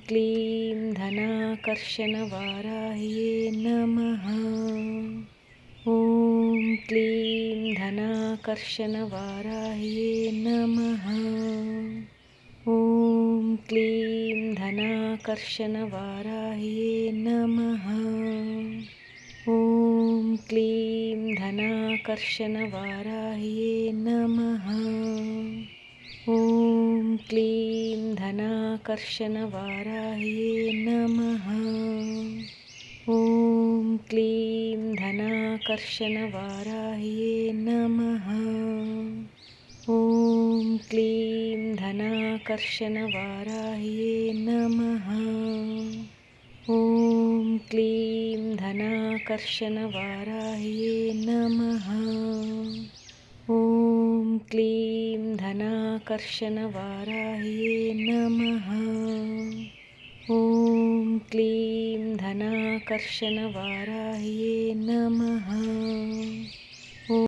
क्लीं धनाकर्षणवाराह्ये नमः। ॐ क्लीं धनाकर्षणवाराह्ये नमः। ॐ क्लीं धनाकर्षणवाराह्ये नमः। ॐ क्लीं धनाकर्षणवाराह्ये नमः। ॐ क्लीं धनाकर्षणवाराह्ये नमः। ॐ क्लीं धनाकर्षणवाराह्ये नमः। ॐ क्लीं धनाकर्षणवाराह्ये नमः। ॐ क्लीं धनाकर्षणवाराह्ये नमः। ॐ क्लीं धनाकर्षणवाराह्ये नमः। ॐ क्लीं धनाकर्षणवाराह्ये